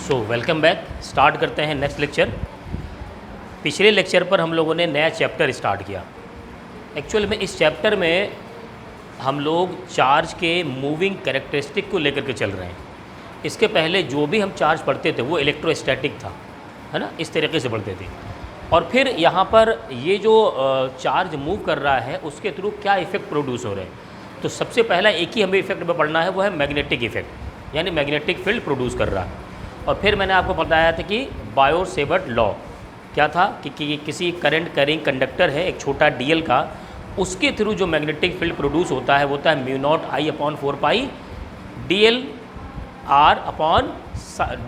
So welcome back. Start करते हैं next lecture. पिछले लेक्चर पर हम लोगों ने नया चैप्टर स्टार्ट किया। एक्चुअल में इस चैप्टर में हम लोग चार्ज के मूविंग कैरेक्टरिस्टिक को लेकर के चल रहे हैं। इसके पहले जो भी हम चार्ज पढ़ते थे वो इलेक्ट्रोस्टैटिक था, है ना, इस तरीके से पढ़ते थे। और फिर यहाँ पर ये जो चार्ज मूव कर रहा है उसके थ्रू क्या इफ़ेक्ट प्रोड्यूस हो रहे हैं। तो सबसे पहला एक ही हमें इफेक्ट में पढ़ना है, वो है मैग्नेटिक इफेक्ट, यानी मैग्नेटिक फील्ड प्रोड्यूस कर रहा है। और फिर मैंने आपको बताया था कि बायो-सेवर्ट लॉ क्या था कि किसी करंट कैरिंग कंडक्टर है एक छोटा डीएल का, उसके थ्रू जो मैग्नेटिक फील्ड प्रोड्यूस होता है वो होता है mu naught I upon 4 DL R upon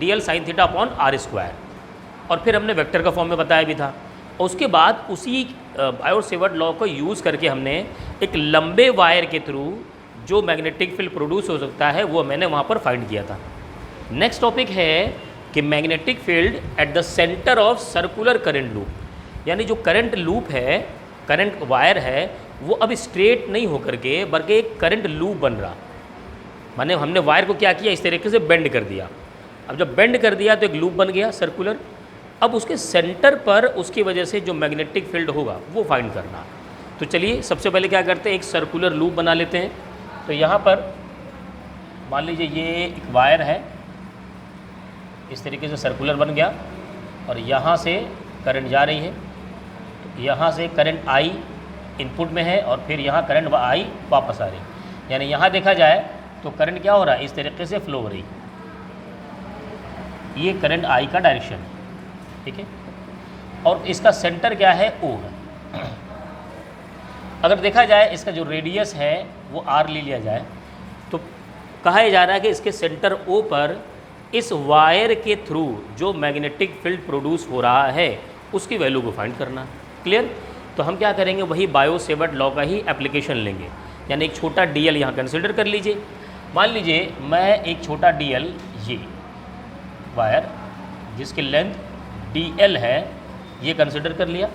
DL sine theta upon R square. और फिर हमने वेक्टर का फॉर्म में बताया भी था। और उसके बाद उसी बायो-सेवर्ट लॉ को यूज़ करके हमने एक लंबे वायर के थ्रू जो मैग्नेटिक फील्ड प्रोड्यूस हो सकता है वो मैंने वहाँ पर फाइंड किया था। नेक्स्ट टॉपिक है कि magnetic field at the centre of circular current loop, यानी जो करंट लूप है, करंट वायर है, वो अब स्ट्रेट नहीं होकर के बल्कि एक करंट लूप बन रहा। माने हमने वायर को क्या किया, इस तरीके से बेंड कर दिया। अब जब बेंड कर दिया तो एक लूप बन गया सर्कुलर। अब उसके सेंटर पर उसकी वजह से जो मैग्नेटिक फील्ड होगा वो फाइंड करना। तो चलिए सबसे पहले क्या करते हैं, एक सर्कुलर लूप बना लेते हैं। तो यहाँ पर मान लीजिए ये एक वायर है, इस तरीके से सर्कुलर बन गया और यहाँ से करंट जा रही है। तो यहाँ से करंट आई इनपुट में है और फिर यहाँ करंट आई वापस आ रही है। यानी यहाँ देखा जाए तो करंट क्या हो रहा है, इस तरीके से फ्लो हो रही। ये करंट आई का डायरेक्शन है, ठीक है। और इसका सेंटर क्या है, ओ है। अगर देखा जाए इसका जो रेडियस है वो आर ले लिया जाए तो कहा जा रहा है कि इसके सेंटर ओ पर इस वायर के थ्रू जो मैग्नेटिक फील्ड प्रोड्यूस हो रहा है उसकी वैल्यू को फाइंड करना। क्लियर। तो हम क्या करेंगे, वही बायो-सेवर्ट लॉ का ही एप्लीकेशन लेंगे। यानी एक छोटा डीएल यहाँ कंसिडर कर लीजिए। मान लीजिए मैं एक छोटा डीएल, ये वायर जिसकी लेंथ DL है, ये कंसिडर कर लिया।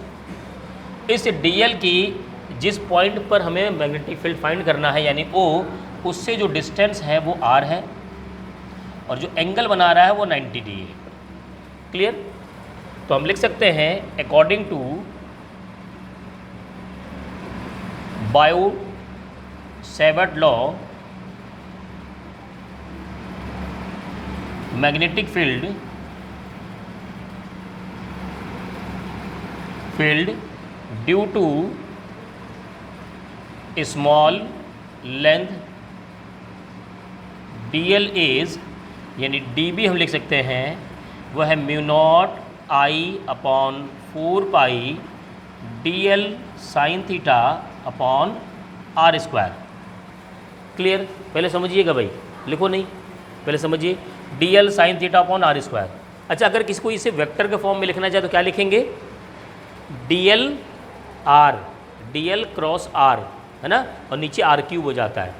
इस DL की जिस पॉइंट पर हमें मैग्नेटिक फील्ड फाइंड करना है यानी O, उससे जो डिस्टेंस है वो R है और जो एंगल बना रहा है वो 90 डिग्री है। क्लियर। तो हम लिख सकते हैं according to Biot Savart law magnetic field due to small length DL is, यानी DB हम लिख सकते हैं वो है mu naught I upon 4 DL sine theta upon R square. Clear. पहले समझिएगा भाई, लिखो नहीं, पहले समझिए DL sine theta upon R square. अच्छा, अगर किसी को इसे वेक्टर के फॉर्म में लिखना चाहे तो क्या लिखेंगे, DL R, DL cross R, है ना, और नीचे R क्यूब हो जाता है।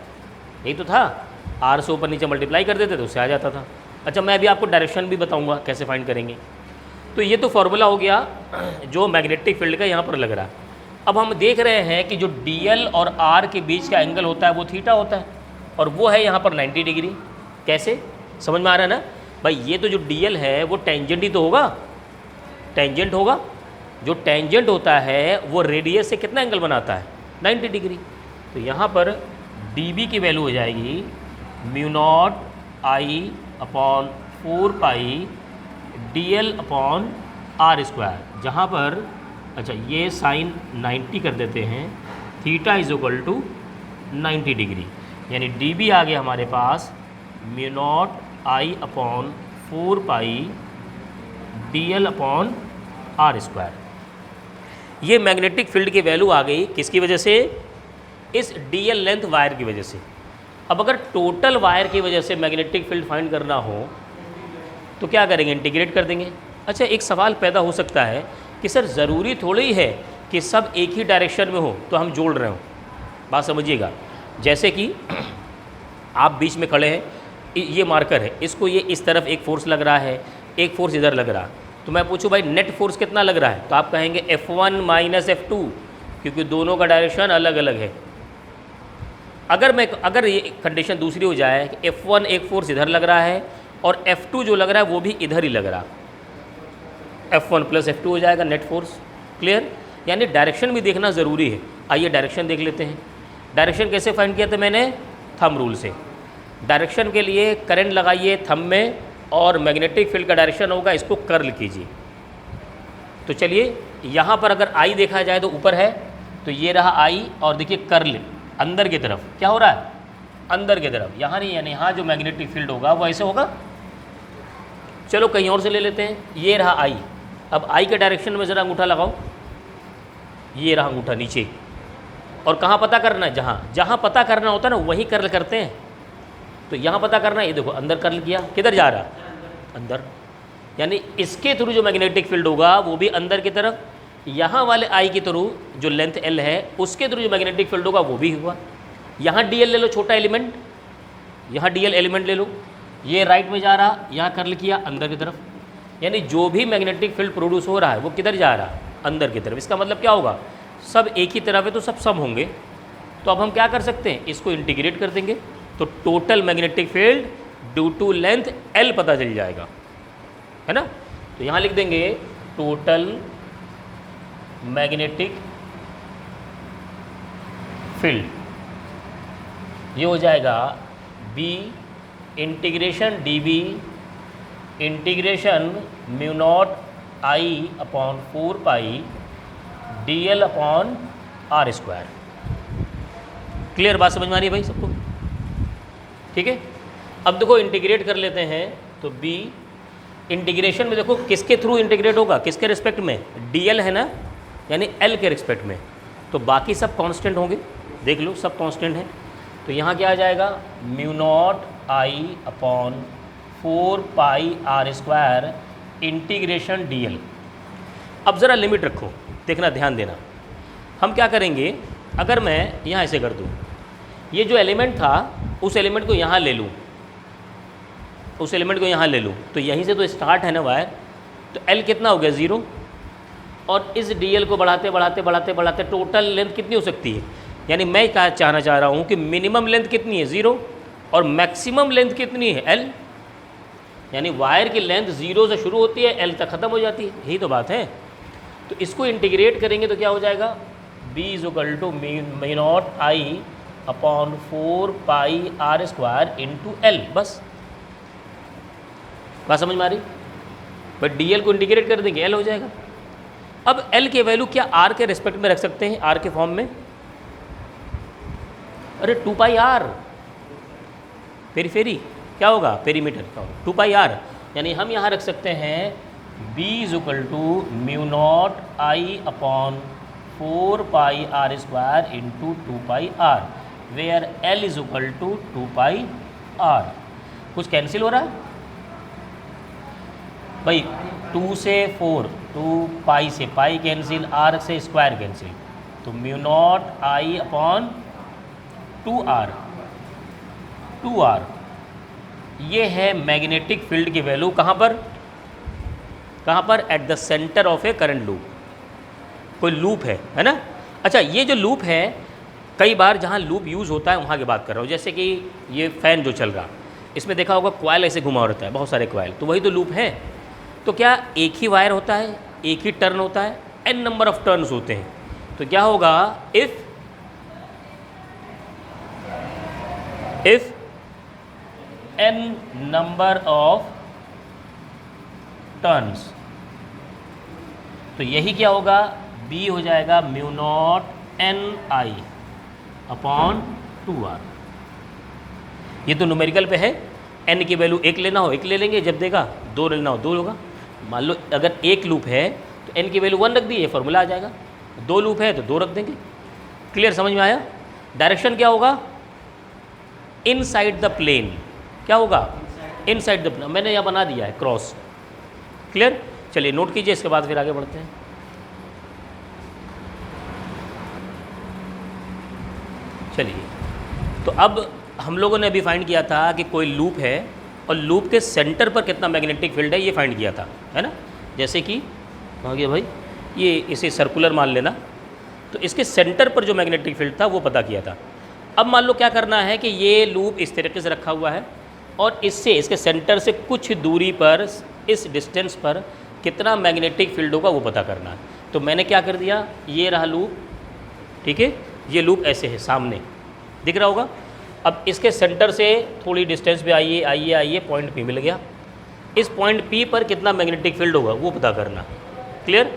यही तो था, R से ऊपर नीचे मल्टीप्लाई कर देते तो उससे आ जाता था। अच्छा, मैं अभी आपको डायरेक्शन भी बताऊंगा कैसे फाइंड करेंगे। तो ये तो फॉर्मूला हो गया जो मैग्नेटिक फील्ड का यहाँ पर लग रहा है। अब हम देख रहे हैं कि जो DL और R के बीच का एंगल होता है वो थीटा होता है और वो है यहाँ पर 90 डिग्री। कैसे, समझ में आ रहा है ना भाई। ये तो जो DL है वो टेंजेंट ही तो होगा, टेंजेंट होगा। जो टेंजेंट होता है वो रेडियस से कितना एंगल बनाता है, 90 डिग्री। तो यहाँ पर DB की वैल्यू हो जाएगी mu naught I upon 4 DL upon R square, जहाँ पर अच्छा ये साइन 90 कर देते हैं, theta is equal to 90 degree. यानी DB आ गया हमारे पास mu naught I upon 4 DL upon R square. ये मैग्नेटिक फील्ड की वैल्यू आ गई किसकी वजह से, इस DL लेंथ वायर की वजह से। अब अगर टोटल वायर की वजह से मैग्नेटिक फील्ड फाइंड करना हो तो क्या करेंगे, इंटीग्रेट कर देंगे। अच्छा, एक सवाल पैदा हो सकता है कि सर ज़रूरी थोड़ी है कि सब एक ही डायरेक्शन में हो तो हम जोड़ रहे हो। बात समझिएगा, जैसे कि आप बीच में खड़े हैं, ये मार्कर है, इसको ये इस तरफ एक फोर्स लग रहा है, एक फोर्स इधर लग रहा है। तो मैं पूछूं भाई नेट फोर्स कितना लग रहा है, तो आप कहेंगे F1 माइनस F2, क्योंकि दोनों का डायरेक्शन अलग अलग है। अगर ये कंडीशन दूसरी हो जाए कि F1 एक फोर्स इधर लग रहा है, और F2 जो लग रहा है वो भी इधर ही लग रहा, F1 + F2 हो जाएगा नेट फोर्स। क्लियर? यानी डायरेक्शन भी देखना ज़रूरी है। आइए डायरेक्शन देख लेते हैं। डायरेक्शन कैसे फाइंड किया था मैंने? थंब रूल से। डायरेक्शन के लिए करंट लगाइए थंब में और मैग्नेटिक फील्ड का डायरेक्शन होगा, इसको कर्ल कीजिए। तो चलिए यहाँ पर अगर आई देखा जाए तो ऊपर है, तो ये रहा आई, और देखिए कर्ल अंदर की तरफ क्या हो रहा है? अंदर की तरफ, यहाँ नहीं, यानी यहाँ जो मैग्नेटिक फील्ड होगा वो ऐसे होगा। चलो कहीं और से ले लेते हैं, ये रहा आई। अब आई के डायरेक्शन में ज़रा अंगूठा लगाओ, ये रहा अंगूठा नीचे। और कहाँ पता करना है? जहाँ पता करना होता है ना वहीं कर्ल करते हैं। तो यहाँ पता करना है, ये देखो अंदर कर्ल किया, किधर जा रहा? अंदर। यानी इसके थ्रू जो मैग्नेटिक फील्ड होगा वो भी अंदर की तरफ, यहाँ वाले आई के थ्रू जो लेंथ एल है उसके थ्रू जो मैग्नेटिक फील्ड होगा वो भी हुआ। यहाँ डी एल ले लो, छोटा एलिमेंट, यहाँ डी एल एलिमेंट ले लो, ये राइट में जा रहा, यहाँ कर्ल किया अंदर की तरफ। यानी जो भी मैग्नेटिक फील्ड प्रोड्यूस हो रहा है वो किधर जा रहा? अंदर की तरफ। इसका मतलब क्या होगा? सब एक ही तरफ है तो सब सम होंगे। तो अब हम क्या कर सकते हैं? इसको इंटीग्रेट कर देंगे, तो total magnetic field due to length L पता चल जाएगा, है ना। तो यहाँ लिख देंगे टोटल मैग्नेटिक फील्ड, ये हो जाएगा B integration D B integration mu naught I upon 4 pi D L upon R square. Clear बात समझ में आ रही है भाई सबको? ठीक है। अब देखो इंटीग्रेट कर लेते हैं, तो बी इंटीग्रेशन में देखो किसके थ्रू इंटीग्रेट होगा, किसके रिस्पेक्ट में? डी एल है ना, यानी एल के रिस्पेक्ट में। तो बाकी सब कांस्टेंट होंगे, देख लो सब कांस्टेंट हैं। तो यहाँ क्या आ जाएगा? Mu naught I upon 4 pi R square integration D L. अब ज़रा लिमिट रखो, देखना, ध्यान देना। हम क्या करेंगे, अगर मैं यहाँ ऐसे कर दूँ, ये जो एलिमेंट था उस एलिमेंट को यहाँ ले लूँ, उस एलिमेंट को यहाँ ले लूँ, तो यहीं से तो स्टार्ट है ना वायर, तो एल कितना हो गया? 0। और इस डी एल को बढ़ाते बढ़ाते बढ़ाते बढ़ाते टोटल लेंथ कितनी हो सकती है? यानी मैं क्या कहना चाह रहा हूँ कि मिनिमम लेंथ कितनी है? 0, और मैक्सिमम लेंथ कितनी है? एल। यानी वायर की लेंथ 0 से शुरू होती है, एल तक ख़त्म हो जाती है, यही तो बात है। तो इसको इंटीग्रेट करेंगे तो क्या हो जाएगा? b = mu naught I upon 4 pi R square into L. बस बात समझ में आ रही? बट डी एल को इंटीग्रेट कर देंगे, एल हो जाएगा। अब एल के वैल्यू क्या आर के रिस्पेक्ट में रख सकते हैं? आर के फॉर्म में, अरे 2 पाई आर, पेरीफेरी क्या होगा? पेरीमीटर क्या होगा? 2 पाई आर। यानी हम यहाँ रख सकते हैं b = mu naught I upon 4 pi R square into 2 pi R, where l = 2 pi R. कुछ कैंसिल हो रहा है भाई? 2 से 4, 2 पाई से पाई कैंसिल, आर से स्क्वायर कैंसिल, तो mu naught I upon 2r, 2r। ये है मैग्नेटिक फील्ड की वैल्यू। कहाँ पर? कहाँ पर? Eight the centre of A current loop. कोई लूप है ना। अच्छा, ये जो लूप है, कई बार जहाँ लूप यूज़ होता है वहाँ की बात कर रहा हूँ। जैसे कि ये फ़ैन जो चल रहा, इसमें देखा होगा कॉइल ऐसे घुमा रहता है, बहुत सारे कॉइल, तो वही तो लूप है। तो क्या एक ही वायर होता है, एक ही टर्न होता है? n नंबर ऑफ टर्न्स होते हैं। तो क्या होगा? If n number of turns, तो यही क्या होगा? b हो जाएगा mu not n I upon 2r। ये तो न्यूमेरिकल पे है, n की वैल्यू 1 लेना हो 1 ले लेंगे, जब देगा 2 लेना हो 2 होगा। मान लो अगर एक लूप है तो n की वैल्यू 1 रख दी, ये फॉर्मूला आ जाएगा। 2 लूप है तो 2 रख देंगे। क्लियर, समझ में आया? डायरेक्शन क्या होगा? Inside the plane. क्या होगा? Inside the plane. मैंने यहाँ बना दिया है क्रॉस। क्लियर, चलिए नोट कीजिए, इसके बाद फिर आगे बढ़ते हैं। चलिए, तो अब हम लोगों ने अभी फाइंड किया था कि कोई लूप है और लूप के सेंटर पर कितना मैग्नेटिक फील्ड है, ये फाइंड किया था, है ना। जैसे कि कहाँ गया भाई, ये इसे सर्कुलर मान लेना, तो इसके सेंटर पर जो मैग्नेटिक फील्ड था वो पता किया था। अब मान लो क्या करना है कि ये लूप इस तरीके से रखा हुआ है और इससे इसके सेंटर से कुछ दूरी पर, इस डिस्टेंस पर कितना मैग्नेटिक फील्ड होगा वो पता करना है। तो मैंने क्या कर दिया, ये रहा लूप, ठीक है, ये लूप ऐसे है, सामने दिख रहा होगा। अब इसके सेंटर से थोड़ी डिस्टेंस पे आइए आइए आइए, पॉइंट P मिल गया। इस पॉइंट P पर कितना मैग्नेटिक फील्ड होगा वो पता करना। क्लियर।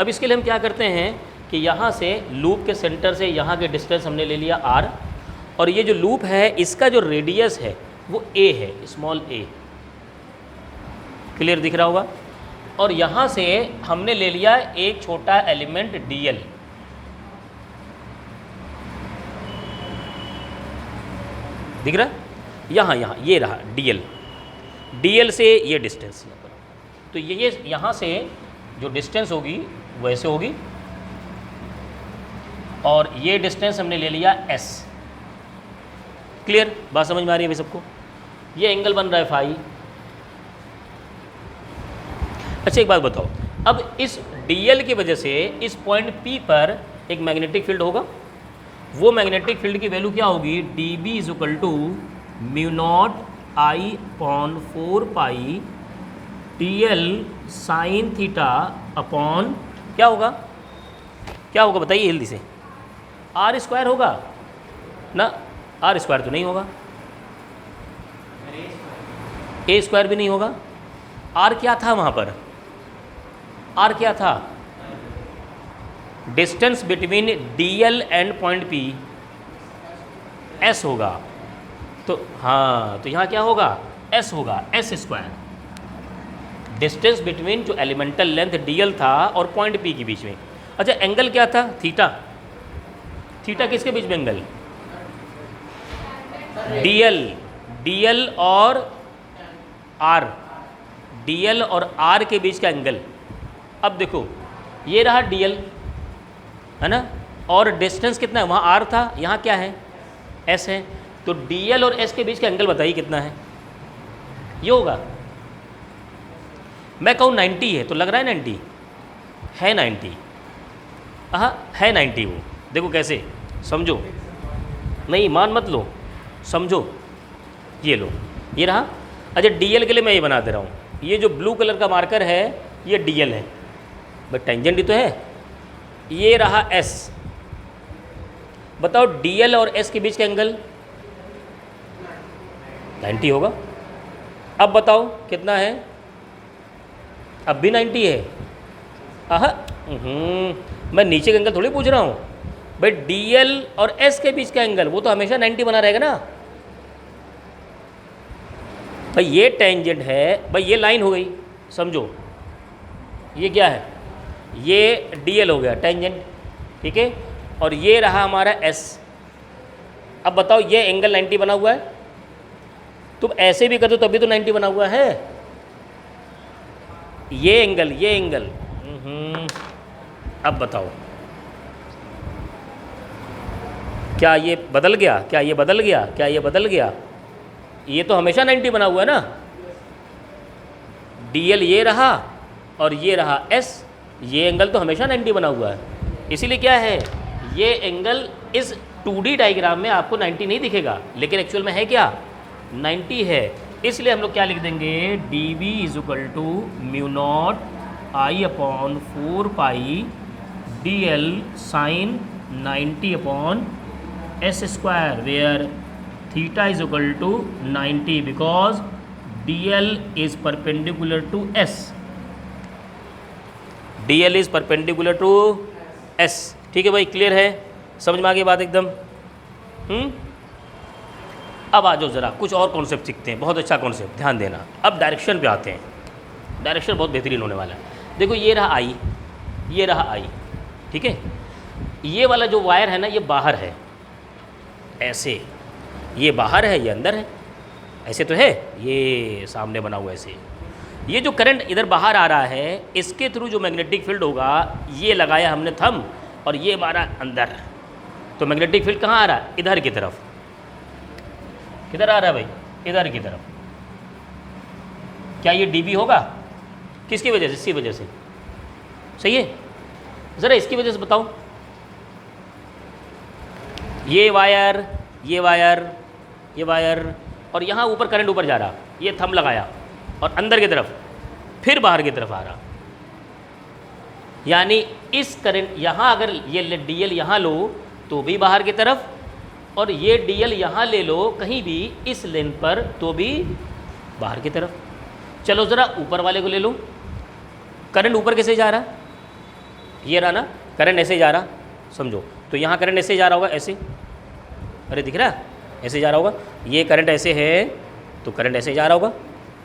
अब इसके लिए हम क्या करते हैं कि यहाँ से लूप के सेंटर से यहाँ के डिस्टेंस हमने ले लिया r, और ये जो लूप है इसका जो रेडियस है वो a है, स्मॉल a। क्लियर दिख रहा होगा। और यहाँ से हमने ले लिया एक छोटा एलिमेंट dl, दिख रहा, यहाँ यहाँ ये रहा dl से ये डिस्टेंस यहाँ पर। तो ये यहाँ से जो डिस्टेंस होगी वो ऐसे होगी, और ये डिस्टेंस हमने ले लिया s। क्लियर, बात समझ में आ रही है भाई सबको। ये एंगल बन रहा है फाई। अच्छा एक बात बताओ, अब इस dl की वजह से इस पॉइंट P पर एक मैग्नेटिक फील्ड होगा। वो मैग्नेटिक फील्ड की वैल्यू क्या होगी, dB is equal to mu naught I upon 4 pi TL sine theta upon क्या होगा, क्या होगा बताइए जल्दी से, R स्क्वायर होगा ना, R स्क्वायर तो नहीं होगा, A स्क्वायर भी नहीं होगा। R क्या था वहाँ पर, R क्या था, distance between DL and point P S होगा। तो हाँ, तो यहाँ क्या होगा, S होगा, S स्क्वायर। डिस्टेंस बिटवीन जो एलिमेंटल लेंथ DL था और पॉइंट P के बीच में। अच्छा एंगल क्या था, थीटा। थीटा किसके बीच में एंगल, DL और R, DL और R के बीच का एंगल। अब देखो ये रहा DL है ना, और डिस्टेंस कितना है, वहाँ R था, यहाँ क्या है, S है। तो DL और S के बीच का एंगल बताइए कितना है, ये होगा, मैं कहूँ 90 है, तो लग रहा है 90 है, 90 हाँ है 90। वो देखो कैसे, समझो, नहीं मान मत लो, समझो, ये लो, ये रहा। अच्छा DL के लिए मैं ये बना दे रहा हूँ, ये जो ब्लू कलर का मार्कर है ये DL है, बट टेंजेंट ही तो है। ये रहा S, बताओ DL और S के बीच का एंगल 90 होगा। अब बताओ कितना है, अब भी 90 है। आहा, मैं नीचे का एंगल थोड़ी पूछ रहा हूँ भाई, DL और S के बीच का एंगल वो तो हमेशा 90 बना रहेगा ना भाई। ये टेंजेंट है भाई, ये लाइन हो गई, समझो ये क्या है, ये DL हो गया टेंजेंट, ठीक है, और ये रहा हमारा S। अब बताओ ये एंगल 90 बना हुआ है, तुम ऐसे भी कर दो तभी तो 90 बना हुआ है। ये एंगल अब बताओ क्या ये बदल गया, क्या ये बदल गया, क्या ये बदल गया, ये तो हमेशा 90 बना हुआ है ना। DL ये रहा और ये रहा S, ये एंगल तो हमेशा 90 बना हुआ है। इसीलिए क्या है, ये एंगल इस 2D डायग्राम में आपको 90 नहीं दिखेगा, लेकिन एक्चुअल में है क्या, 90 है। इसलिए हम लोग क्या लिख देंगे, dB is equal to mu naught I upon 4 pi DL sine 90 upon S square, where theta is equal to 90 because DL is perpendicular to S, DL is perpendicular to S। ठीक है भाई, क्लियर है, समझ में आ गई बात एकदम। अब आ जाओ ज़रा कुछ और कॉन्सेप्ट सीखते हैं, बहुत अच्छा कॉन्सेप्ट, ध्यान देना। अब डायरेक्शन पे आते हैं, डायरेक्शन बहुत बेहतरीन होने वाला है। देखो ये रहा I, ये रहा I, ठीक है, ये वाला जो वायर है ना ये बाहर है, ऐसे ये बाहर है, ये अंदर है, ऐसे तो है, ये सामने बना हुआ ऐसे। ये जो करंट इधर बाहर आ रहा है इसके थ्रू जो मैग्नेटिक फील्ड होगा, ये लगाया हमने थंब और ये मारा अंदर, तो मैग्नेटिक फील्ड कहाँ आ रहा है, इधर की तरफ। किधर आ रहा है भाई, इधर की तरफ। क्या ये dB होगा, किसकी वजह से, इसकी वजह से, सही है। ज़रा इसकी वजह से बताओ, ये वायर, ये वायर, ये वायर, और यहाँ ऊपर करंट ऊपर जा रहा, ये थंब लगाया और अंदर की तरफ, फिर बाहर की तरफ आ रहा, यानी इस करंट यहाँ अगर ये DL यहाँ लो तो भी बाहर की तरफ, और ये DL यहाँ ले लो कहीं भी इस लेन पर तो भी बाहर की तरफ। चलो ज़रा ऊपर वाले को ले लो, करंट ऊपर कैसे जा रहा, ये रहा ना, करंट ऐसे जा रहा, समझो। तो यहाँ करंट ऐसे जा रहा होगा, ऐसे, अरे दिख रहा है, ऐसे जा रहा होगा। ये करंट ऐसे है तो करंट ऐसे जा रहा होगा,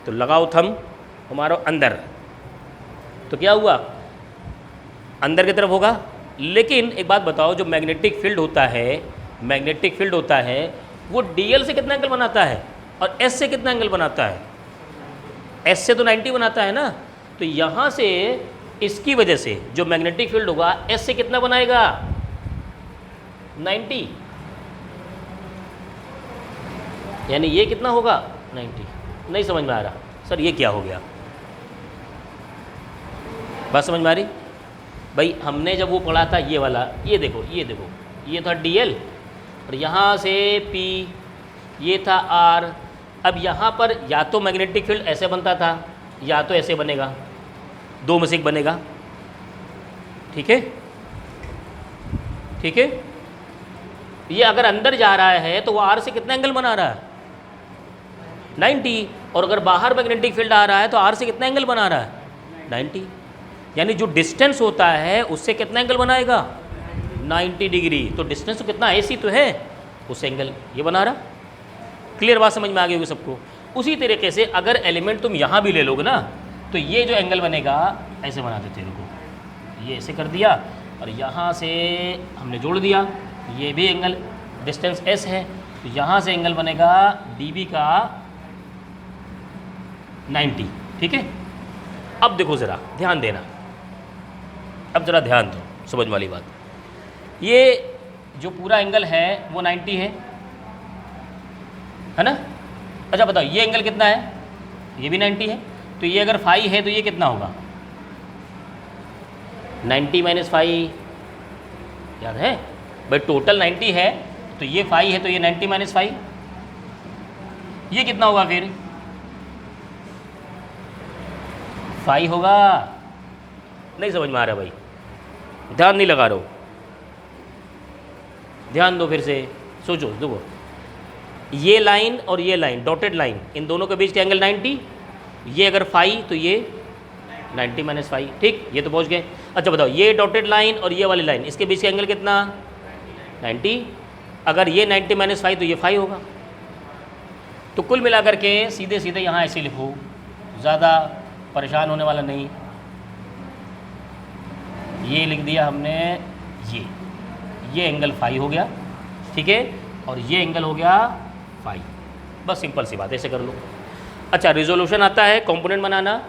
तो लगाओ थंब हमारा अंदर, तो क्या हुआ, अंदर की तरफ होगा। लेकिन एक बात बताओ, जो मैग्नेटिक फील्ड होता है, मैग्नेटिक फील्ड होता है वो DL से कितना एंगल बनाता है और S से कितना एंगल बनाता है, S से तो 90 बनाता है ना। तो यहाँ से इसकी वजह से जो मैग्नेटिक फील्ड होगा S से कितना बनाएगा, 90, यानी ये कितना होगा, 90। नहीं समझ में आ रहा सर, ये क्या हो गया, बात समझ में आ रही भाई? हमने जब वो पढ़ा था ये वाला, ये देखो, ये देखो, ये था DL और यहाँ से P, ये था R। अब यहाँ पर या तो मैग्नेटिक फील्ड ऐसे बनता था या तो ऐसे बनेगा, दो में से एक बनेगा, ठीक है, ठीक है। ये अगर अंदर जा रहा है तो वो R से कितना एंगल बना रहा है, 90, और अगर बाहर मैग्नेटिक फील्ड आ रहा है तो R से कितना एंगल बना रहा है, 90। यानी जो डिस्टेंस होता है उससे कितना एंगल बनाएगा, 90 डिग्री। तो डिस्टेंस तो कितना ऐसी तो है, उस एंगल ये बना रहा। क्लियर बात समझ में आ गई होगी सबको? उसी तरीके से अगर एलिमेंट तुम यहाँ भी ले लोगे ना, तो ये जो एंगल बनेगा ऐसे बना देते, रुको, ये ऐसे कर दिया और यहाँ से हमने जोड़ दिया, ये भी एंगल डिस्टेंस S है, तो यहाँ से एंगल बनेगा DB का 90, ठीक है। अब देखो ज़रा ध्यान देना, अब ज़रा ध्यान दो, समझ वाली बात। ये जो पूरा एंगल है वो 90 है ना। अच्छा बताओ ये एंगल कितना है, ये भी 90 है, तो ये अगर फाई है तो ये कितना होगा, 90 माइनस फाई, याद है भाई? टोटल 90 है तो ये फाई है, तो ये 90 माइनस फाई, ये कितना होगा फिर, फाई होगा। नहीं समझ में आ रहा भाई, ध्यान नहीं लगा रहा हो, ध्यान दो, फिर से सोचो। देखो ये लाइन और ये लाइन, डॉटेड लाइन, इन दोनों के बीच का एंगल 90, ये अगर फाई तो ये 90 माइनस फाई, ठीक, ये तो पहुंच गए। अच्छा बताओ ये डॉटेड लाइन और ये वाली लाइन, इसके बीच का एंगल कितना, 90, अगर ये 90 माइनस फाई तो ये फाई होगा। तो कुल मिलाकर के सीधे सीधे यहाँ ऐसे लिखो, ज़्यादा परेशान होने वाला नहीं। ये लिख दिया हमने, ये एंगल फाई हो गया, ठीक है, और ये एंगल हो गया फाई, बस सिंपल सी बात, ऐसे कर लो। अच्छा रिजोल्यूशन आता है कंपोनेंट बनाना।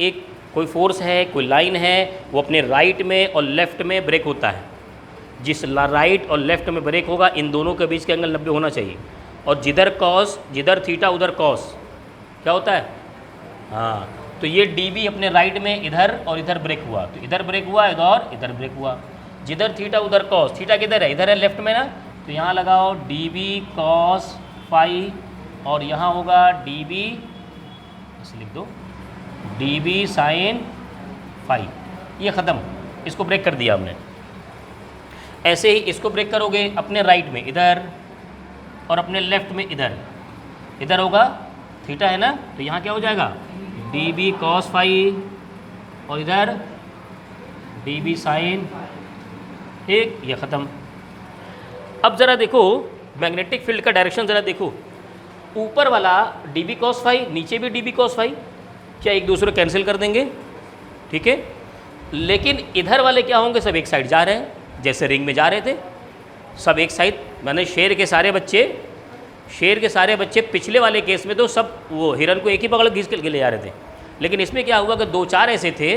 एक कोई फोर्स है, कोई लाइन है, वो अपने राइट में और लेफ़्ट में ब्रेक होता है। जिस राइट और लेफ़्ट में ब्रेक होगा इन दोनों के बीच का एंगल 90 होना चाहिए, और जिधर कॉस, जिधर थीटा उधर कॉस, क्या होता है, हाँ। तो ये DB अपने राइट में इधर और इधर ब्रेक हुआ, तो इधर ब्रेक हुआ, इधर ब्रेक हुआ, जिधर थीटा उधर कॉस, थीटा किधर है, इधर है लेफ्ट में ना, तो यहाँ लगाओ DB कॉस फाई, और यहाँ होगा DB, ऐसे लिख दो, DB साइन फाई। ये ख़त्म, इसको ब्रेक कर दिया हमने। ऐसे ही इसको ब्रेक करोगे अपने राइट में इधर और अपने लेफ्ट में इधर, इधर होगा थीटा है ना, तो यहाँ क्या हो जाएगा, DB कॉस फाई, और इधर DB साइन, ठीक, ये ख़त्म। अब ज़रा देखो मैग्नेटिक फील्ड का डायरेक्शन ज़रा देखो, ऊपर वाला DB कॉस फाई, नीचे भी DB कॉस फाई, क्या एक दूसरे को कैंसिल कर देंगे, ठीक है। लेकिन इधर वाले क्या होंगे, सब एक साइड जा रहे हैं, जैसे रिंग में जा रहे थे, सब एक साइड, मैंने शेर के सारे बच्चे पिछले वाले केस में तो सब वो हिरन को एक ही पकड़ घिस के ले जा रहे थे, लेकिन इसमें क्या हुआ कि 2-4 ऐसे थे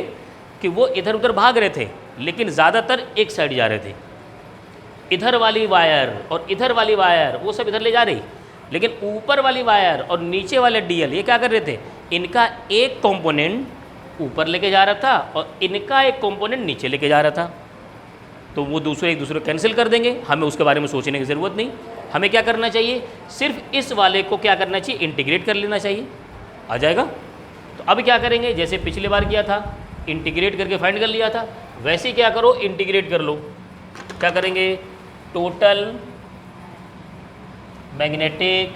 कि वो इधर उधर भाग रहे थे, लेकिन ज़्यादातर एक साइड जा रहे थे। इधर वाली वायर और इधर वाली वायर वो सब इधर ले जा रही, लेकिन ऊपर वाली वायर और नीचे वाले DL ये क्या कर रहे थे, इनका एक कंपोनेंट ऊपर लेके जा रहा था और इनका एक कंपोनेंट नीचे लेके जा रहा था, तो वो एक दूसरे को कैंसिल कर देंगे, हमें उसके बारे में सोचने की ज़रूरत नहीं। हमें क्या करना चाहिए, सिर्फ इस वाले को क्या करना चाहिए, इंटीग्रेट कर लेना चाहिए, आ जाएगा। तो अब क्या करेंगे, जैसे पिछली बार किया था, इंटीग्रेट करके फाइंड कर लिया था, वैसे ही क्या करो, इंटीग्रेट कर लो। क्या करेंगे, टोटल मैग्नेटिक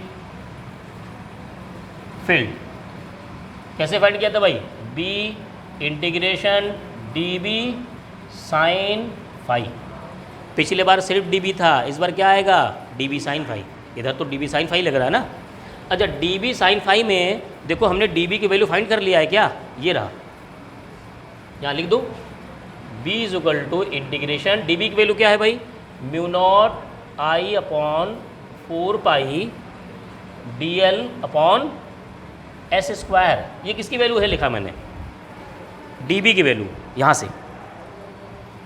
फील्ड कैसे फाइंड किया था भाई, B integration D B sine phi. पिछले बार सिर्फ डी बी था, इस बार क्या आएगा, डी बी साइन फाई। इधर तो डी बी साइन फाई लग रहा है ना। अच्छा, डी बी साइन फाई में देखो हमने डी बी की वैल्यू फाइंड कर लिया है क्या, ये रहा, यहाँ लिख दो, b is equal to integration D B की वैल्यू क्या है भाई, mu naught I upon 4 pi D L upon S square. ये किसकी वैल्यू है लिखा मैंने, डी बी की वैल्यू, यहाँ से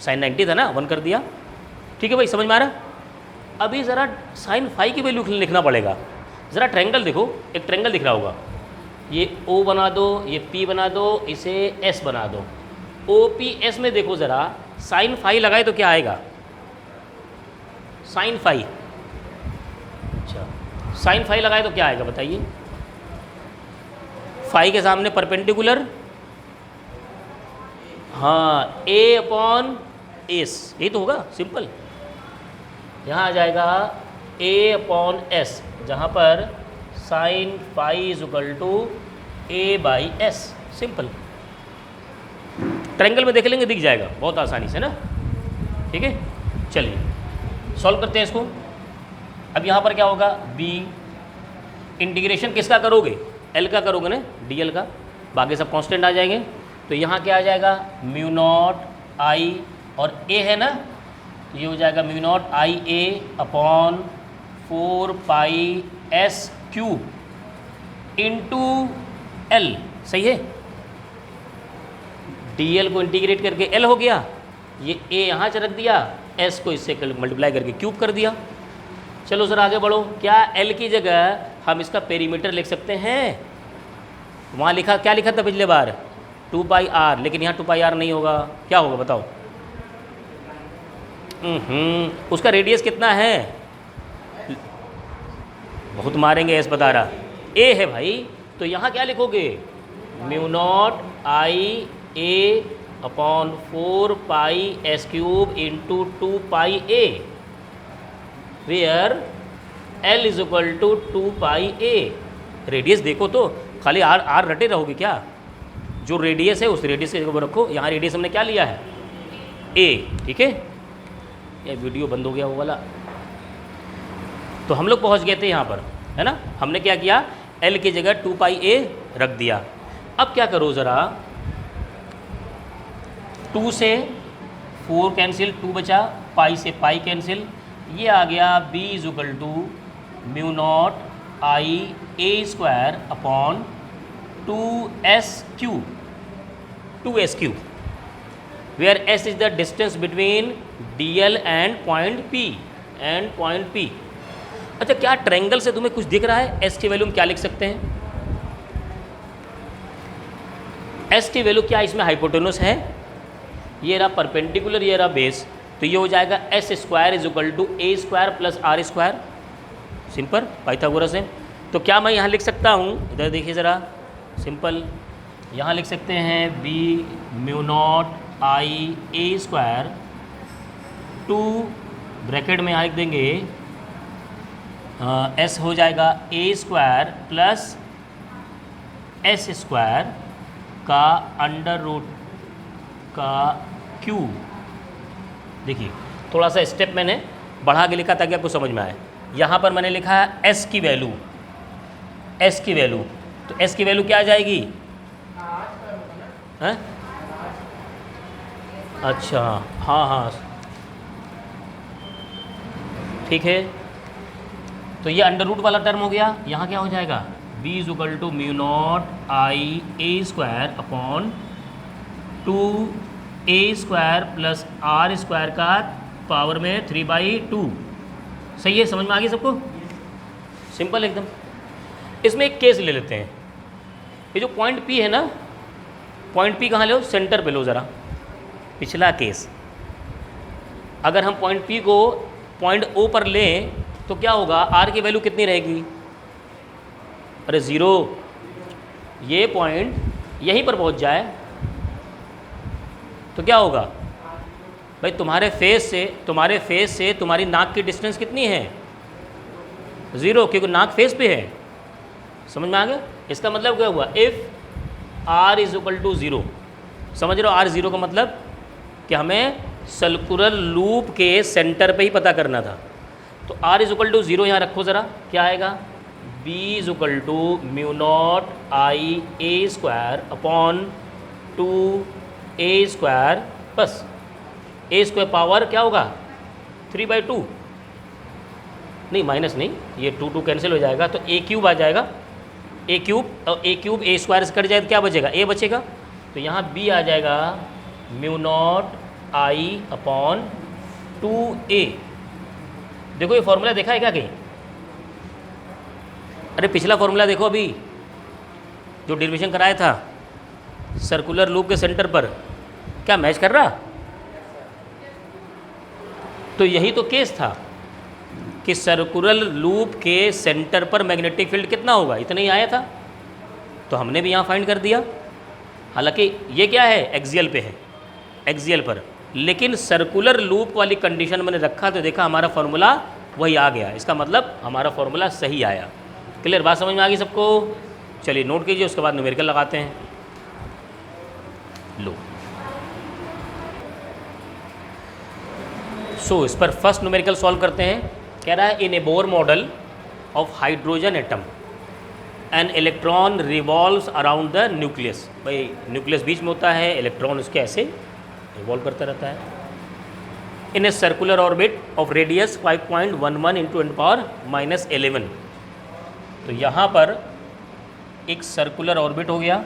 साइन 90 था ना, 1 कर दिया। ठीक है भाई, समझ में आ रहा। अभी ज़रा साइन फाई की वैल्यू लिखना पड़ेगा। ज़रा ट्रायंगल देखो, एक ट्रायंगल दिख रहा होगा, ये O बना दो, ये P बना दो, इसे S बना दो। OPS में देखो ज़रा, साइन फाई लगाए तो क्या आएगा, साइन फाई। अच्छा, साइन फाई लगाए तो क्या आएगा बताइए, फाई के सामने परपेंडिकुलर, हाँ, A अपॉन एस, यही तो होगा, सिंपल। यहाँ आ जाएगा A अपॉन एस, जहाँ पर sine phi is equal to A by S, simple. Triangle में देख लेंगे, दिख जाएगा बहुत आसानी से ना। ठीक है, चलिए सॉल्व करते हैं इसको। अब यहाँ पर क्या होगा, B इंटीग्रेशन किसका करोगे, L का करोगे ना, DL का, बाकी सब कांस्टेंट आ जाएंगे। तो यहाँ क्या आ जाएगा, म्यू नॉट आई, और A है ना, तो ये हो जाएगा mu naught I A upon 4 pi S cube into L, सही है। DL को इंटीग्रेट करके L हो गया, ये A यहाँ से रख दिया, S को इससे मल्टीप्लाई करके क्यूब कर दिया। चलो सर आगे बढ़ो, क्या L की जगह हम इसका पेरीमीटर लिख सकते हैं, वहाँ लिखा, क्या लिखा था पिछले बार, 2 पाई R, लेकिन यहाँ 2 पाई R नहीं होगा, क्या होगा बताओ। उसका रेडियस कितना है, बहुत मारेंगे, एस बता रहा, ए है भाई। तो यहाँ क्या लिखोगे, mu naught I A upon 4 pi S cube into 2 pi A, where L is equal to 2 pi A. Radius देखो तो, खाली आर आर रटे रहोगे क्या, जो रेडियस है उस रेडियस को रखो। यहाँ रेडियस हमने क्या लिया है, ए, ठीक है। ये वीडियो बंद हो गया वो वाला। तो हम लोग पहुँच गए थे यहाँ पर, है ना। हमने क्या किया, एल की जगह 2 पाई ए रख दिया। अब क्या करो ज़रा, 2 से 4 कैंसिल, 2 बचा, पाई से पाई कैंसिल, ये आ गया b is equal to mu naught I A square upon 2s cube, 2s cube, where s is the distance between dl and point p। अच्छा, क्या ट्रायंगल से तुम्हें कुछ दिख रहा है, s की वैल्यू हम क्या लिख सकते हैं, s की वैल्यू क्या इसमें हाइपोटेनस है, ये रहा परपेंडिकुलर, ये रहा बेस, तो ये हो जाएगा S square is equal to A square plus R square, simple Pythagoras है। तो क्या मैं यहाँ लिख सकता हूँ, इधर देखिए ज़रा, सिंपल, यहाँ लिख सकते हैं B mu naught I A square 2 bracket में यहाँ लिख देंगे एस हो जाएगा ए स्क्वायर प्लस एस स्क्वायर का अंडर रूट का क्यूब। देखिए थोड़ा सा स्टेप मैंने बढ़ा के लिखा ताकि आपको समझ में आए। यहाँ पर मैंने लिखा है एस की वैल्यू, एस की वैल्यू, तो एस की वैल्यू क्या आ जाएगी, हैं? अच्छा हाँ हाँ ठीक है, तो ये अंडर रूट वाला टर्म हो गया। यहाँ क्या हो जाएगा, b is equal to mu naught I A square upon 2a square plus R square का पावर में 3/2। सही है, समझ में आ गई सबको, सिंपल एकदम। इसमें एक केस ले लेते हैं, ये जो पॉइंट P है ना, पॉइंट P कहाँ लो, सेंटर पे लो ज़रा, पिछला केस। अगर हम पॉइंट P को पॉइंट O पर लें तो क्या होगा, आर की वैल्यू कितनी रहेगी, अरे 0। ये पॉइंट यहीं पर पहुंच जाए तो क्या होगा भाई, तुम्हारे फेस से तुम्हारी नाक की डिस्टेंस कितनी है, 0, क्योंकि नाक फेस पे है। समझ में आ गया? इसका मतलब क्या हुआ, if R is equal to 0, समझ रहे हो, आर 0 का मतलब कि हमें सर्कुलर लूप के सेंटर पे ही पता करना था। तो आर इज इक्वल टू 0 यहाँ रखो ज़रा, क्या आएगा, B is equal to mu naught I A square upon 2a², बस a² पावर क्या होगा 3/2, नहीं माइनस नहीं, ये 2 कैंसिल हो जाएगा तो a³ आ जाएगा, a³ और a³ a² कट जाए तो क्या बचेगा, a बचेगा। तो यहाँ b आ जाएगा mu naught I upon 2a। देखो ये फॉर्मूला देखा है क्या कहीं, अरे पिछला फॉर्मूला देखो अभी जो डेरिवेशन कराया था सर्कुलर लूप के सेंटर पर, क्या मैच कर रहा? तो यही तो केस था कि सर्कुलर लूप के सेंटर पर मैग्नेटिक फील्ड कितना होगा, इतना ही आया था, तो हमने भी यहाँ फाइंड कर दिया। हालांकि ये क्या है, एक्सियल पे है, एक्सियल पर, लेकिन सर्कुलर लूप वाली कंडीशन मैंने रखा तो देखा हमारा फॉर्मूला वही आ गया, इसका मतलब हमारा फॉर्मूला सही आया। क्लियर, बात समझ में आ गई सबको? चलिए नोट कीजिए, उसके बाद न्यूमेरिकल लगाते हैं। लो सो इस पर फर्स्ट न्यूमेरिकल सॉल्व करते हैं। कह रहा है in a Bohr model of hydrogen atom an electron revolves around the nucleus. भाई न्यूक्लियस बीच में होता है, इलेक्ट्रॉन उसके ऐसे रिवॉल्व करता रहता है in a circular orbit of radius 5.11 into 10⁻⁻11। तो यहाँ पर एक सर्कुलर ऑर्बिट हो गया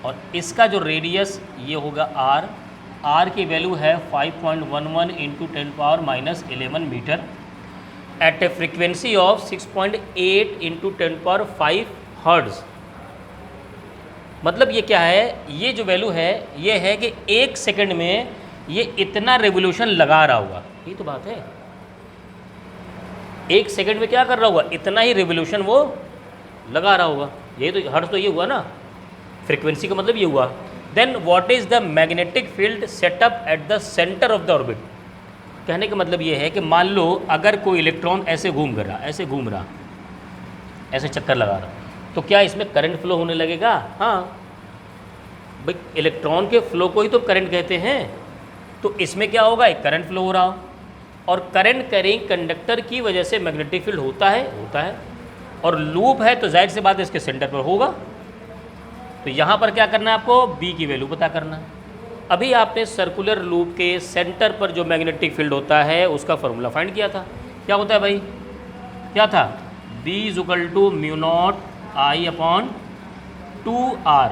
और इसका जो रेडियस ये होगा r की वैल्यू है 5.11 into 10⁻⁻11 metre at a frequency of 6.8 into 10⁵ hertz. मतलब ये क्या है, ये जो वैल्यू है ये है कि 1 सेकंड में ये इतना रेवोल्यूशन लगा रहा होगा, ये तो बात है, 1 सेकंड में क्या कर रहा होगा, इतना ही रेवोल्यूशन वो लगा रहा होगा। ये तो हर्ट्ज़ तो ये हुआ ना, फ्रीक्वेंसी का मतलब ये हुआ। Then what is the magnetic field setup at the centre of the orbit. कहने का मतलब ये है कि मान लो अगर कोई इलेक्ट्रॉन ऐसे घूम रहा, ऐसे घूम रहा, ऐसे चक्कर लगा रहा, तो क्या इसमें करंट फ्लो होने लगेगा? हाँ भाई, इलेक्ट्रॉन के फ्लो को ही तो करंट कहते हैं। तो इसमें क्या होगा, एक करंट फ्लो हो रहा, और करंट कैरिंग कंडक्टर की वजह से मैग्नेटिक फील्ड होता है, और लूप है तो जाहिर सी बात है इसके सेंटर पर होगा। तो यहाँ पर क्या करना है आपको, बी की वैल्यू पता करना है। अभी आपने सर्कुलर लूप के सेंटर पर जो मैग्नेटिक फील्ड होता है उसका फॉर्मूला फाइंड किया था। क्या होता है भाई, क्या था, B is equal to mu naught I upon 2r,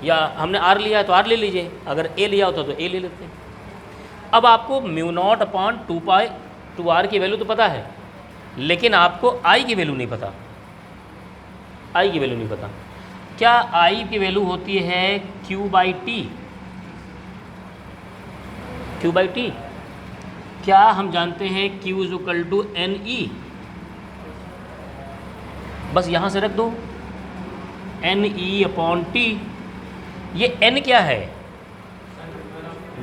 या हमने r लिया है तो r ले लीजिए, अगर a लिया होता तो a ले लेते। अब आपको म्यू नॉट अपॉन 2r की वैल्यू तो पता है, लेकिन आपको i की वैल्यू नहीं पता, i की वैल्यू नहीं पता। क्या i की वैल्यू होती है q/t? q/t क्या हम जानते हैं q is equal to NE, बस यहाँ से रख दो NE अपॉन T। ये N क्या है,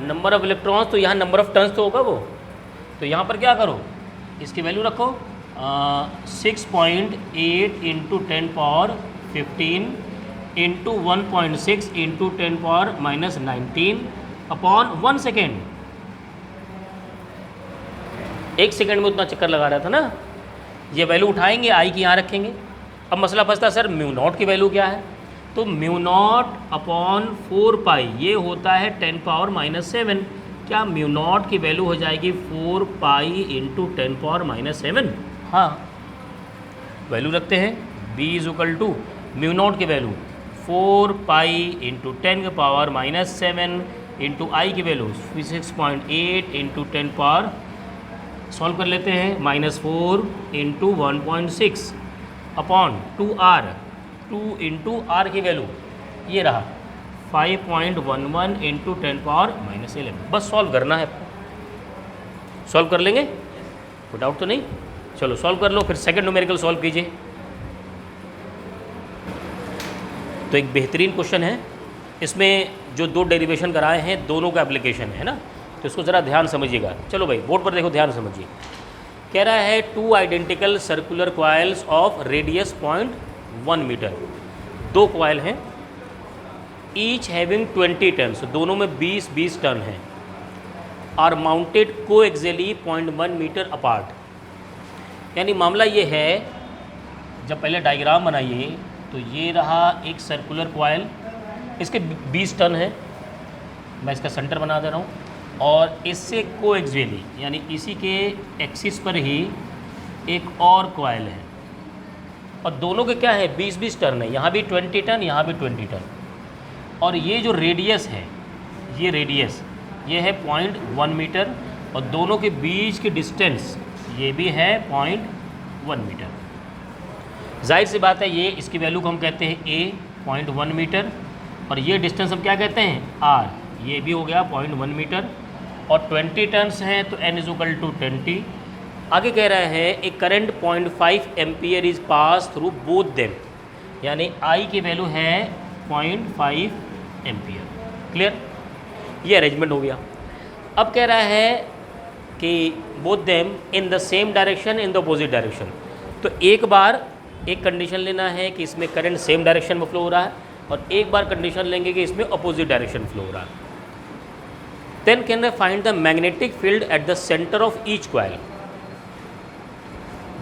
नंबर ऑफ इलेक्ट्रॉन्स, तो यहाँ नंबर ऑफ टर्न्स तो होगा वो, तो यहाँ पर क्या करो, इसकी वैल्यू रखो 6.8 into 10⁻15 into 1.6 into 10⁻⁻19 upon 1 second. 1 second में उतना चक्कर लगा रहा था ना, ये वैल्यू उठाएंगे, आई की यहाँ रखेंगे। अब मसला फंसता सर म्यू नॉट की वैल्यू क्या है, तो म्यू नॉट अपॉन 4π ये होता है 10⁻⁻7। क्या म्यू नॉट की वैल्यू हो जाएगी 4π इंटू 10⁻⁻7? हाँ, वैल्यू रखते हैं, b is equal to mu naught की वैल्यू 4π इंटू 10⁻⁻7 इंटू आई की वैल्यू 6.8 इंटू 10 सॉल्व कर लेते हैं, -4 into 1.6 upon 2r, 2 into r की वैल्यू ये रहा 5.11 इंटू 10⁻⁻11। बस सॉल्व करना है, सॉल्व कर लेंगे। कोई डाउट तो नहीं? चलो सॉल्व कर लो, फिर सेकंड न्यूमेरिकल सॉल्व कीजिए। तो एक बेहतरीन क्वेश्चन है, इसमें जो दो डेरिवेशन कराए हैं दोनों का एप्लीकेशन है ना, तो इसको ज़रा ध्यान समझिएगा। चलो भाई बोर्ड पर देखो, ध्यान समझिए। कह रहा है 2 identical circular coils of radius 0.1 metre, 2 coil हैं, ईच हैविंग 20 टन, दोनों में 20-20 टन हैं, are mounted coaxially 0.1 metre apart. यानी मामला ये है, जब पहले डायग्राम बनाइए तो ये रहा एक सर्कुलर कॉइल, इसके 20 टन है, मैं इसका सेंटर बना दे रहा हूँ, और इससे कोएक्सियली यानी इसी के एक्सिस पर ही एक और कॉइल है, और दोनों के क्या है 20-20 टन है, यहाँ भी 20 टन, यहाँ भी 20 टन, और ये जो रेडियस है, ये रेडियस ये है 0.1 मीटर, और दोनों के बीच की डिस्टेंस ये भी है 0.1 मीटर। जाहिर सी बात है, ये इसकी वैल्यू को हम कहते हैं a 0.1 मीटर, और ये डिस्टेंस हम क्या कहते हैं r, ये भी हो गया 0.1 मीटर, और 20 टन्स हैं तो n = 20। आगे कह रहा है एक current 0.5 ampere is pass through both them, यानी I की वैल्यू है 0.5 एम्पियर। क्लियर? ये अरेंजमेंट हो गया। अब कह रहा है कि both them in the same direction in the opposite direction, तो एक बार एक कंडीशन लेना है कि इसमें करंट सेम डायरेक्शन में फ्लो हो रहा है, और एक बार कंडीशन लेंगे कि इसमें अपोजिट डायरेक्शन फ्लो हो रहा है। Then can I find the magnetic field at the centre of each coil.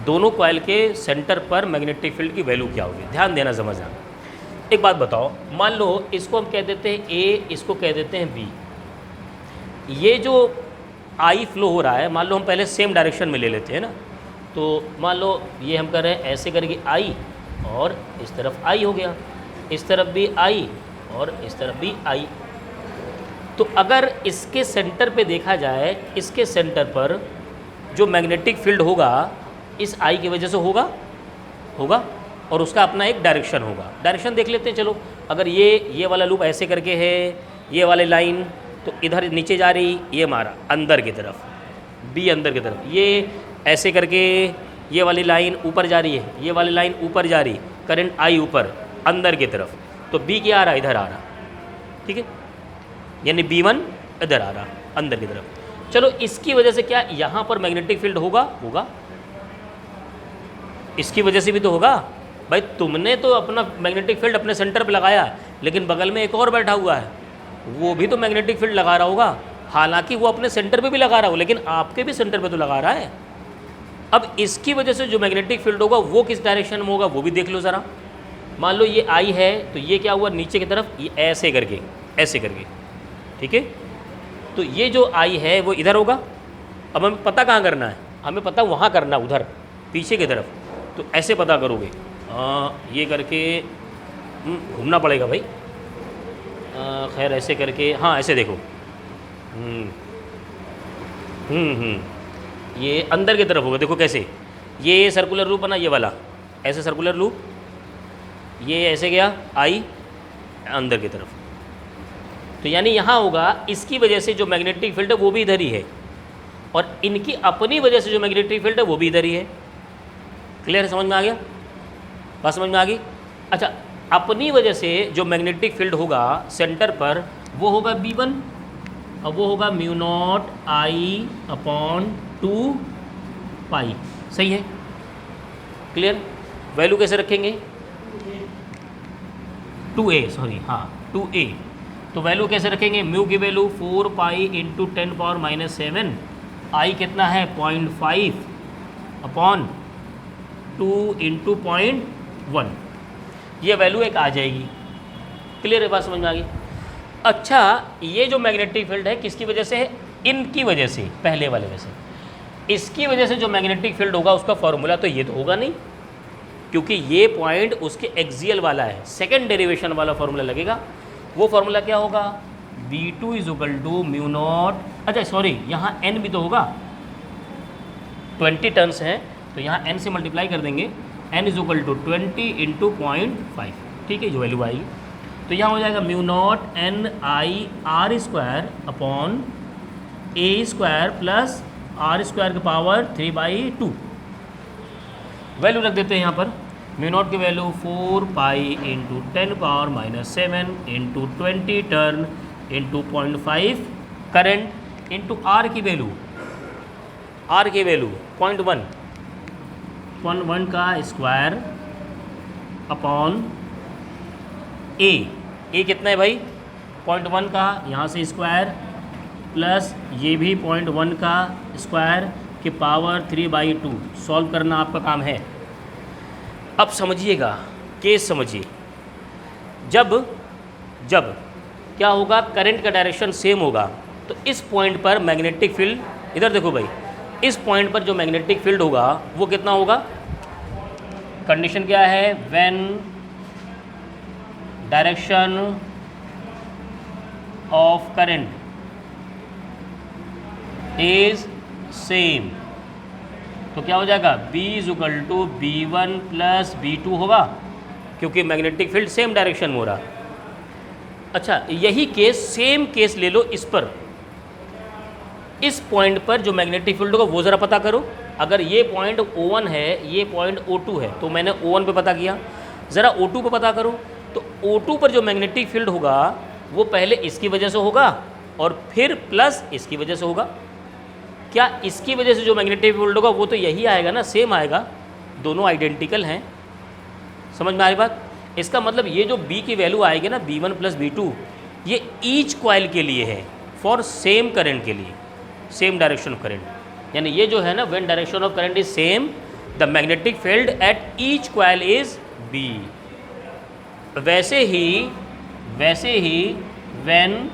दोनों कॉइल के सेंटर पर मैग्नेटिक फील्ड की वैल्यू क्या होगी, ध्यान देना, समझना। एक बात बताओ, मान लो इसको हम कह देते हैं A, इसको कह देते हैं B। ये जो I फ्लो हो रहा है, मान लो हम पहले सेम डायरेक्शन में ले लेते हैं ना, तो मान लो ये हम कर रहे हैं ऐसे करके I, और इस तरफ I हो गया, इस तरफ भी I और इस तरफ भी I। तो अगर इसके सेंटर पे देखा जाए, इसके सेंटर पर जो मैग्नेटिक फील्ड होगा इस I की वजह से होगा और उसका अपना एक डायरेक्शन होगा। डायरेक्शन देख लेते हैं। चलो, अगर ये वाला लूप ऐसे करके है, ये वाली लाइन तो इधर नीचे जा रही, ये हमारा अंदर की तरफ, B अंदर की तरफ, ये ऐसे करके ये वाली लाइन ऊपर जा रही है, ये वाली लाइन ऊपर जा रही, करंट I ऊपर अंदर की तरफ, तो B क्या आ रहा, इधर आ रहा। ठीक है, यानी B1 इधर आ रहा अंदर की तरफ। चलो, इसकी वजह से क्या यहाँ पर मैग्नेटिक फील्ड होगा, इसकी वजह से भी तो होगा भाई। तुमने तो अपना मैग्नेटिक फील्ड अपने सेंटर पे लगाया, लेकिन बगल में एक और बैठा हुआ है, वो भी तो मैग्नेटिक फील्ड लगा रहा होगा। हालांकि वो अपने सेंटर पे भी लगा रहा हो, लेकिन आपके भी सेंटर पे तो लगा रहा है। अब इसकी वजह से जो मैग्नेटिक फील्ड होगा वो किस डायरेक्शन में होगा वो भी देख लो ज़रा। मान लो ये I है, तो ये क्या हुआ नीचे की तरफ, ये ऐसे करके, ठीक है। तो ये जो I है वो इधर होगा। अब हमें पता कहाँ करना है, हमें पता वहाँ करना, उधर पीछे की तरफ। तो ऐसे पता करोगे, ये करके घूमना पड़ेगा भाई। खैर ऐसे करके, हाँ ऐसे देखो, ये अंदर की तरफ होगा। देखो कैसे, ये सर्कुलर लूप बना, ये वाला ऐसे सर्कुलर लूप, ये ऐसे गया I अंदर की तरफ, तो यानी यहाँ होगा। इसकी वजह से जो मैग्नेटिक फील्ड है वो भी इधर ही है, और इनकी अपनी वजह से जो मैग्नेटिक फील्ड है वो भी इधर ही है। क्लियर है, समझ में आ गया, बात समझ में आ गई। अच्छा, अपनी वजह से जो मैग्नेटिक फील्ड होगा सेंटर पर वो होगा B1, और वो होगा μ0I/2 पाई। सही है, क्लियर। वैल्यू कैसे रखेंगे, 2a, सॉरी हाँ 2a। तो वैल्यू कैसे रखेंगे, म्यू की वैल्यू 4 पाई इंटू 10⁻⁷, I कितना है 0.5/2 इंटू 0.1, ये वैल्यू एक आ जाएगी। क्लियर है, बात समझ में आ गई। अच्छा, ये जो मैग्नेटिक फील्ड है किसकी वजह से है, इनकी वजह से, पहले वाले में से। इसकी वजह से जो मैग्नेटिक फील्ड होगा उसका फॉर्मूला तो ये तो होगा नहीं, क्योंकि ये पॉइंट उसके एक्सियल वाला है, सेकेंड डेरिवेशन वाला फॉर्मूला लगेगा। वो फॉर्मूला क्या होगा, V2 = μ0, अच्छा सॉरी यहाँ n भी तो होगा, 20 टर्न्स हैं तो यहाँ n से मल्टीप्लाई कर देंगे, n = 20 इंटू 0.5, ठीक है, जो वैल्यू आएगी। तो यहाँ हो जाएगा μ0 NIR² upon A² plus R square की पावर 3/2 वैल्यू रख देते हैं यहाँ पर। म्यू नॉट की value 4 pi into 10⁻⁷ into 20 turn into 0.5 current into R की वैल्यू 0.1 का स्क्वायर अपॉन ए कितना है भाई 0.1 का, यहाँ से स्क्वायर प्लस ये भी 0.1 का स्क्वायर की पावर 3/2। सॉल्व करना आपका काम है। अब समझिएगा, केस समझिए। जब क्या होगा, करंट का डायरेक्शन सेम होगा तो इस पॉइंट पर मैग्नेटिक फील्ड, इधर देखो भाई, इस पॉइंट पर जो मैग्नेटिक फील्ड होगा वो कितना होगा। कंडीशन क्या है, when direction of current is same, तो क्या हो जाएगा, B = B1 + B2 होगा, क्योंकि मैग्नेटिक फील्ड सेम डायरेक्शन में हो रहा। अच्छा, यही केस, सेम केस ले लो इस पर, इस पॉइंट पर जो मैग्नेटिक फील्ड होगा वो ज़रा पता करो। अगर ये पॉइंट O1 है, ये पॉइंट O2 है, तो मैंने O1 पे पता किया, ज़रा O2 पे पता करो। तो O2 पर जो मैग्नेटिक फील्ड होगा वो पहले इसकी वजह से होगा और फिर प्लस इसकी वजह से होगा। क्या इसकी वजह से जो मैग्नेटिक फील्ड होगा वो तो यही आएगा ना, सेम आएगा, दोनों आइडेंटिकल हैं। समझ में आ रही बात। इसका मतलब ये जो B की वैल्यू आएगी ना, B1 + B2, ये ईच कॉइल के लिए है, फॉर सेम करंट के लिए, सेम डायरेक्शन ऑफ करंट। यानी ये जो है ना, when direction of current is same, the magnetic field at each coil is B। वैसे ही when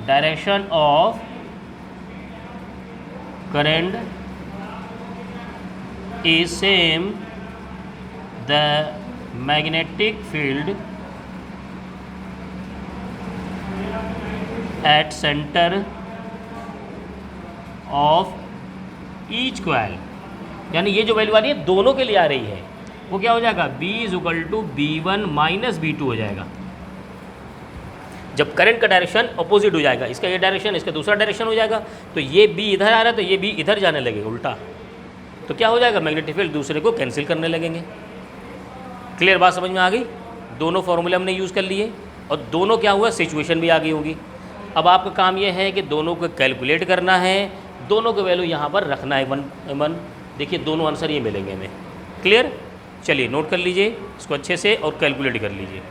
direction of current is same, the magnetic field at center of each coil, यानी ये जो वैल्यू आ रही है दोनों के लिए आ रही है, वो क्या हो जाएगा, B = B1 - B2 हो जाएगा। जब करंट का डायरेक्शन अपोजिट हो जाएगा, इसका ये डायरेक्शन, इसका दूसरा डायरेक्शन हो जाएगा, तो ये B इधर आ रहा है तो ये B इधर जाने लगेगा उल्टा, तो क्या हो जाएगा, मैग्नेटिक फील्ड दूसरे को कैंसिल करने लगेंगे। क्लियर बात समझ में आ गई। दोनों फॉर्मूले हमने यूज़ कर लिए और दोनों क्या हुआ, सिचुएशन भी आ गई होगी। अब आपका काम ये है कि दोनों को कैलकुलेट करना है, दोनों के वैल्यू यहाँ पर रखना है 1 देखिए दोनों आंसर ये मिलेंगे हमें। क्लियर, चलिए नोट कर लीजिए इसको अच्छे से और कैलकुलेट कर लीजिए।